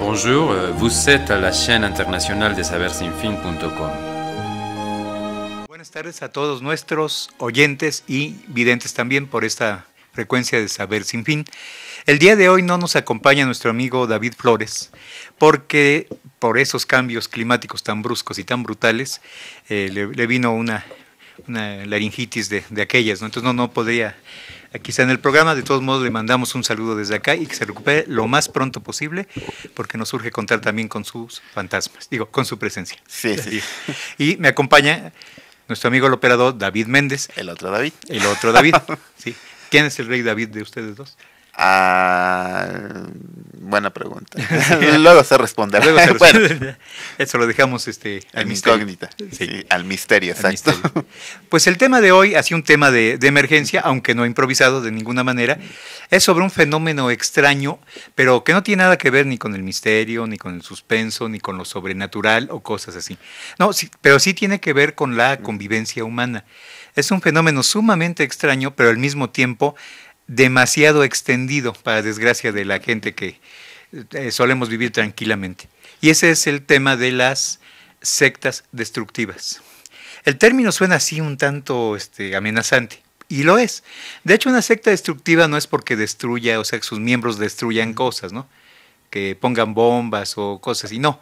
Bonjour, vous êtes à la chaîne internationale de sabersinfin.com. Buenas tardes a todos nuestros oyentes y videntes también por esta frecuencia de Saber Sin Fin. El día de hoy no nos acompaña nuestro amigo David Flores porque por esos cambios climáticos tan bruscos y tan brutales le vino una laringitis de aquellas, ¿no? Entonces no podría aquí está en el programa. De todos modos le mandamos un saludo desde acá y que se recupere lo más pronto posible porque nos urge contar también con sus fantasmas, con su presencia. Sí. Y me acompaña nuestro amigo el operador David Méndez. El otro David. Sí. ¿Quién es el rey David de ustedes dos? Buena pregunta. Luego se responderá. Bueno, eso lo dejamos al incógnita. Sí, al misterio, exacto. Misterio. Pues el tema de hoy, así un tema de emergencia, aunque no improvisado de ninguna manera, es sobre un fenómeno extraño, pero que no tiene nada que ver ni con el misterio, ni con el suspenso, ni con lo sobrenatural o cosas así. No, sí, pero sí tiene que ver con la convivencia humana. Es un fenómeno sumamente extraño, pero al mismo tiempo demasiado extendido para desgracia de la gente que solemos vivir tranquilamente. Y ese es el tema de las sectas destructivas. El término suena así un tanto amenazante, y lo es. De hecho, una secta destructiva no es porque destruya, o sea, que sus miembros destruyan cosas, ¿no? Que pongan bombas o cosas así. No,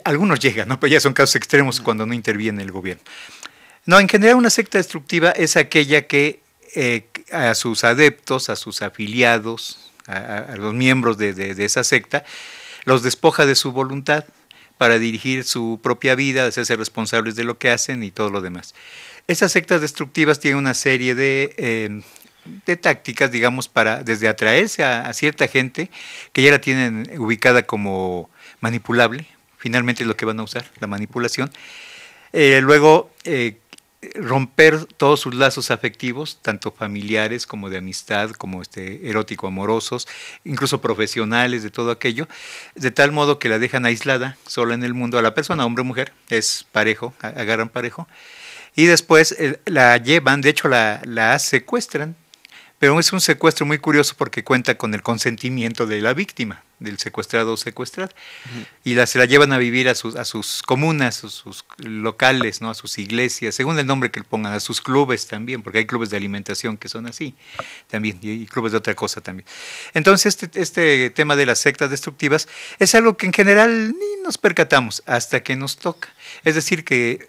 algunos llegan, ¿no? Pero ya son casos extremos cuando no interviene el gobierno. No, en general una secta destructiva es aquella que a sus adeptos, a sus afiliados, a los miembros de esa secta, los despoja de su voluntad para dirigir su propia vida, hacerse responsables de lo que hacen y todo lo demás. Esas sectas destructivas tienen una serie de tácticas, digamos, para desde atraerse a cierta gente que ya la tienen ubicada como manipulable, finalmente es lo que van a usar, la manipulación. Luego romper todos sus lazos afectivos, tanto familiares como de amistad, como erótico-amorosos, incluso profesionales, de todo aquello, de tal modo que la dejan aislada, sola en el mundo, a la persona, hombre o mujer, es parejo, agarran parejo, y después la llevan, de hecho la secuestran, pero es un secuestro muy curioso porque cuenta con el consentimiento de la víctima, del secuestrado o secuestrada, y se la llevan a vivir a sus comunas, a sus locales, ¿no? A sus iglesias, según el nombre que le pongan, a sus clubes también, porque hay clubes de alimentación que son así también, y clubes de otra cosa también. Entonces este tema de las sectas destructivas es algo que en general ni nos percatamos hasta que nos toca, es decir que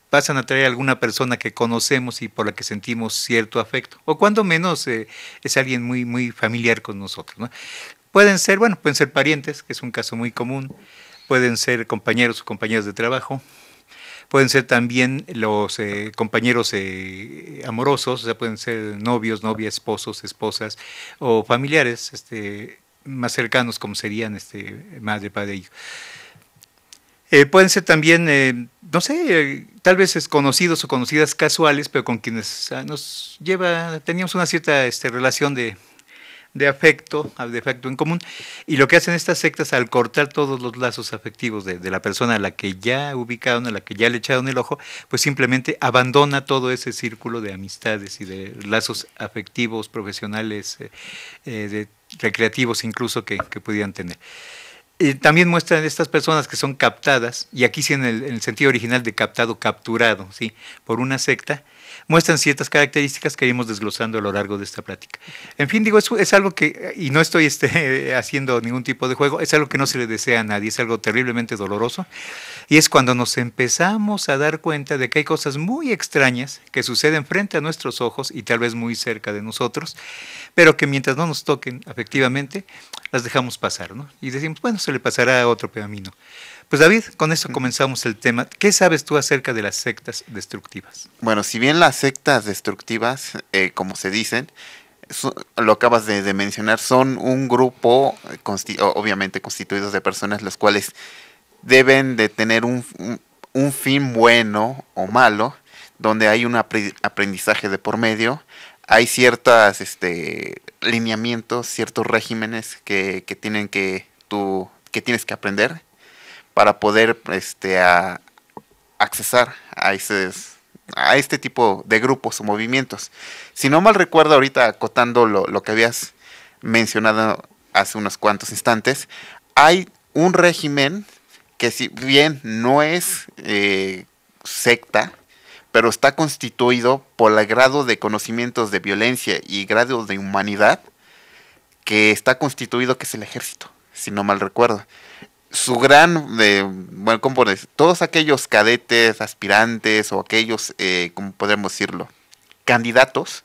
pasan a traer a alguna persona que conocemos y por la que sentimos cierto afecto, o cuando menos es alguien muy, muy familiar con nosotros, ¿no? Pueden ser parientes, que es un caso muy común, pueden ser compañeros o compañeras de trabajo, pueden ser también los compañeros amorosos, o sea, pueden ser novios, novias, esposos, esposas, o familiares más cercanos, como serían madre, padre, hijo. Pueden ser también, tal vez conocidos o conocidas casuales, pero con quienes teníamos una cierta relación de afecto en común, y lo que hacen estas sectas al cortar todos los lazos afectivos de la persona a la que ya ubicaron, a la que ya le echaron el ojo, pues simplemente abandona todo ese círculo de amistades y de lazos afectivos, profesionales, recreativos incluso que pudieran tener. También muestran estas personas que son captadas, y aquí sí en el sentido original de captado, capturado, ¿sí? Por una secta, muestran ciertas características que iremos desglosando a lo largo de esta plática. En fin, es algo que, y no estoy haciendo ningún tipo de juego, es algo que no se le desea a nadie, es algo terriblemente doloroso, y es cuando nos empezamos a dar cuenta de que hay cosas muy extrañas que suceden frente a nuestros ojos y tal vez muy cerca de nosotros, pero que mientras no nos toquen afectivamente, las dejamos pasar, ¿no? Y decimos, bueno, se le pasará a otro camino. Pues David, con eso comenzamos el tema. ¿Qué sabes tú acerca de las sectas destructivas? Bueno, si bien las sectas destructivas, como se dicen, lo acabas de mencionar, son un grupo obviamente constituidos de personas los cuales deben de tener un fin bueno o malo, donde hay un aprendizaje de por medio, hay ciertos lineamientos, ciertos regímenes que tienes que aprender para poder accesar a este tipo de grupos o movimientos. Si no mal recuerdo, ahorita acotando lo que habías mencionado hace unos cuantos instantes, hay un régimen que si bien no es secta, pero está constituido por el grado de conocimientos de violencia y grado de humanidad que está constituido, que es el ejército, si no mal recuerdo. Su gran, bueno, ¿cómo decir? Todos aquellos cadetes, aspirantes o aquellos, ¿cómo podemos decirlo? Candidatos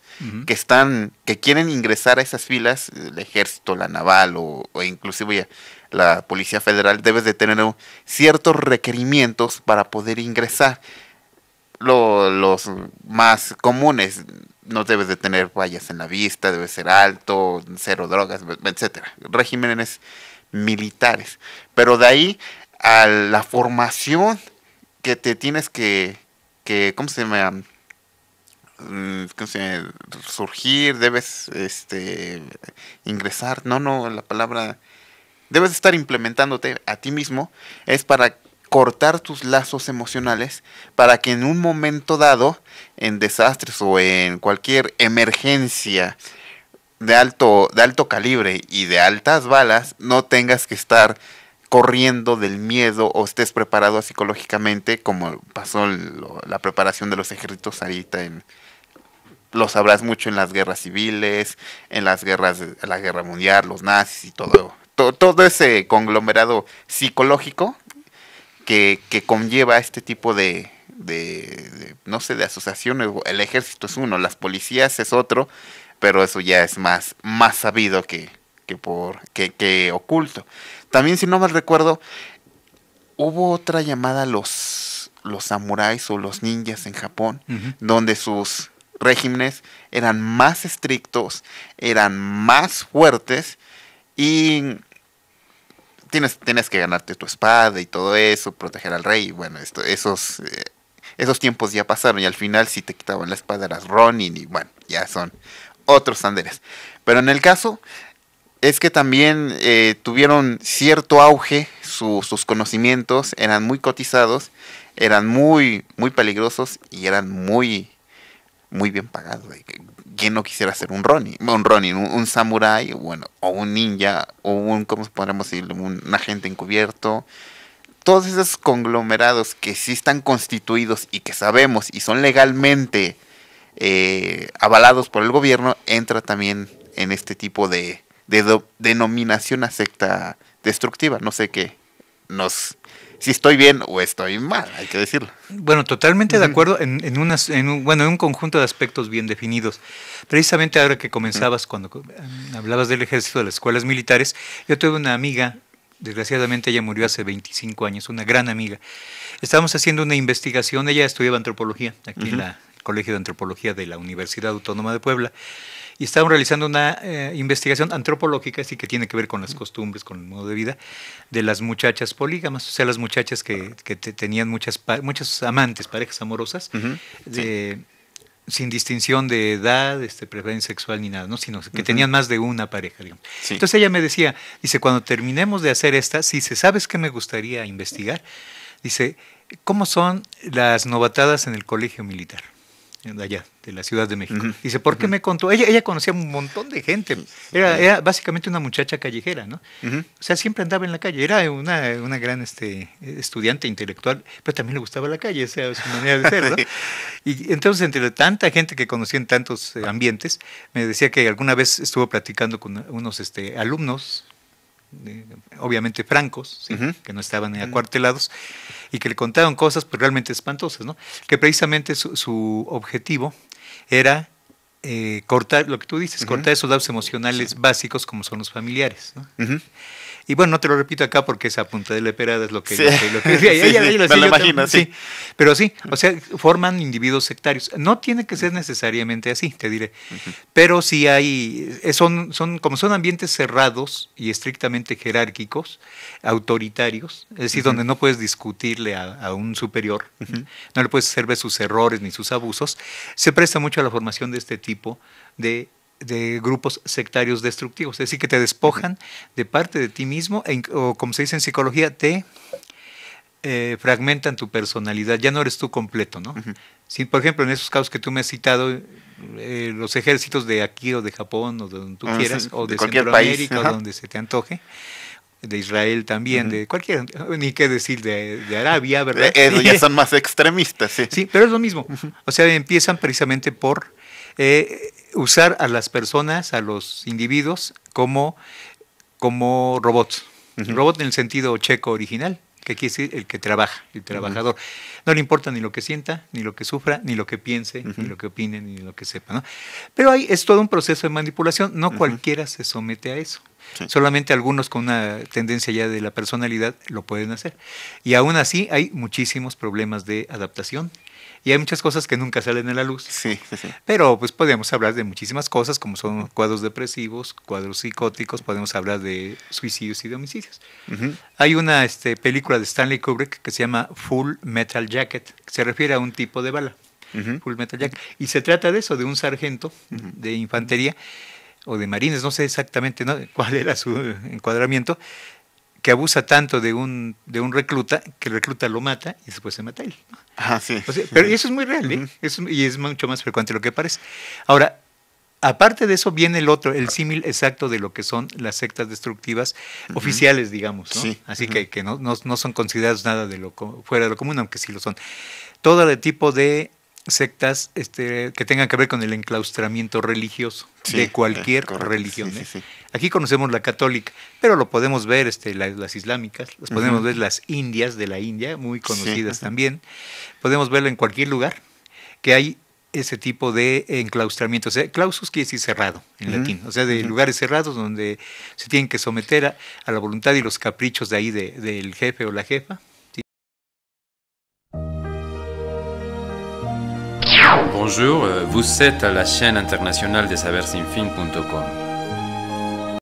que quieren ingresar a esas filas, el ejército, la naval o inclusive la Policía Federal, debes de tener ciertos requerimientos para poder ingresar. Los más comunes: no debes de tener fallas en la vista, debes ser alto, cero drogas, etcétera. Regímenes militares. Pero de ahí a la formación que te tienes que ¿cómo se llama? Surgir, debes ingresar, la palabra, debes estar implementándote a ti mismo, es para cortar tus lazos emocionales, para que en un momento dado, en desastres o en cualquier emergencia de alto calibre y de altas balas, no tengas que estar corriendo del miedo o estés preparado psicológicamente, como pasó la preparación de los ejércitos ahorita lo sabrás mucho en las guerras civiles, en las guerras, la guerra mundial, los nazis y todo ese conglomerado psicológico que conlleva este tipo de no sé, de asociaciones. El ejército es uno, las policías es otro, pero eso ya es más sabido que oculto. También, si no mal recuerdo, hubo otra llamada los samuráis o los ninjas en Japón, donde sus regímenes eran más estrictos, eran más fuertes y tienes que ganarte tu espada y todo eso, proteger al rey. Bueno, esos tiempos ya pasaron y al final si te quitaban la espada eras Ronin y bueno, ya son otros anderes. Pero en el caso es que también tuvieron cierto auge, sus conocimientos eran muy cotizados, eran muy, muy peligrosos y eran muy bien pagados. ¿Quién no quisiera ser un Ronin, un samurái, bueno, o un ninja, o ¿cómo podríamos decirlo? Un agente encubierto? Todos esos conglomerados que sí están constituidos y que sabemos y son legalmente avalados por el gobierno, entra también en este tipo de denominación a secta destructiva. No sé si estoy bien o estoy mal, hay que decirlo. Bueno, totalmente de acuerdo en un conjunto de aspectos bien definidos. Precisamente ahora que comenzabas, cuando hablabas del ejército, de las escuelas militares, yo tuve una amiga, desgraciadamente ella murió hace 25 años, una gran amiga. Estábamos haciendo una investigación, ella estudiaba antropología, aquí en el Colegio de Antropología de la Universidad Autónoma de Puebla, y estábamos realizando una investigación antropológica, así que tiene que ver con las costumbres, con el modo de vida de las muchachas polígamas, o sea, las muchachas que tenían muchos amantes, parejas amorosas, sin distinción de edad, preferencia sexual ni nada, ¿no? Sino que tenían más de una pareja, digamos. Sí. Entonces ella me decía, dice, cuando terminemos de hacer ¿sabes qué me gustaría investigar? Dice, ¿cómo son las novatadas en el colegio militar? De allá, de la Ciudad de México. Dice, ¿por qué me contó? Ella conocía un montón de gente. Era básicamente una muchacha callejera, ¿no? O sea, siempre andaba en la calle. Era una gran estudiante intelectual, pero también le gustaba la calle, o sea, su manera de ser, ¿no? Y entonces, entre tanta gente que conocía en tantos ambientes, me decía que alguna vez estuvo platicando con unos alumnos, obviamente francos, ¿sí? Que no estaban acuartelados, y que le contaron cosas pues realmente espantosas, ¿no? Que precisamente su objetivo era cortar, lo que tú dices, cortar esos lazos emocionales básicos como son los familiares, ¿no? Y bueno, no te lo repito acá porque esa punta de la perada es lo que ella me lo imagino, sí. Pero sí, o sea, forman individuos sectarios. No tiene que ser necesariamente así, te diré. Pero sí hay, como son ambientes cerrados y estrictamente jerárquicos, autoritarios, es decir, donde no puedes discutirle a un superior, no le puedes hacer ver sus errores ni sus abusos, se presta mucho a la formación de este tipo de grupos sectarios destructivos, es decir, que te despojan de parte de ti mismo, o como se dice en psicología, te fragmentan tu personalidad, ya no eres tú completo, ¿no? Si, por ejemplo, en esos casos que tú me has citado, los ejércitos de aquí o de Japón, o de donde tú quieras, o de cualquier Centroamérica, país, o donde se te antoje, de Israel también, de cualquier, ni qué decir de Arabia, ¿verdad? Eso ya son más extremistas, sí. Sí, pero es lo mismo. O sea, empiezan precisamente por usar a las personas, a los individuos, como robots. Robot en el sentido checo original, que quiere decir el que trabaja, el trabajador. No le importa ni lo que sienta, ni lo que sufra, ni lo que piense, ni lo que opine, ni lo que sepa, ¿no? Pero es todo un proceso de manipulación. No cualquiera se somete a eso. Sí. Solamente algunos con una tendencia ya de la personalidad lo pueden hacer. Y aún así hay muchísimos problemas de adaptación. Y hay muchas cosas que nunca salen a la luz. Sí. Pero pues podemos hablar de muchísimas cosas, como son cuadros depresivos, cuadros psicóticos, podemos hablar de suicidios y de homicidios. Hay una película de Stanley Kubrick que se llama Full Metal Jacket, que se refiere a un tipo de bala. Full Metal Jacket. Y se trata de eso, de un sargento de infantería o de marines, no sé exactamente cuál era su encuadramiento, que abusa tanto de un recluta, que el recluta lo mata y después se mata él. Sí. O sea, pero eso es muy real, y es mucho más frecuente de lo que parece. Ahora, aparte de eso viene el símil exacto de lo que son las sectas destructivas oficiales, digamos, ¿no? Sí. Así que no son considerados nada fuera de lo común, aunque sí lo son. Todo el tipo de sectas que tengan que ver con el enclaustramiento religioso de cualquier religión. Sí. Aquí conocemos la católica, pero lo podemos ver las islámicas, las podemos ver las indias de la India, muy conocidas también. Podemos verlo en cualquier lugar que hay ese tipo de enclaustramiento. O sea, clausus quiere decir cerrado en latín, o sea, de lugares cerrados donde se tienen que someter a la voluntad y los caprichos de ahí del jefe o la jefa. Bonjour, vous êtes à la chaîne internationale des sabersinfin.com.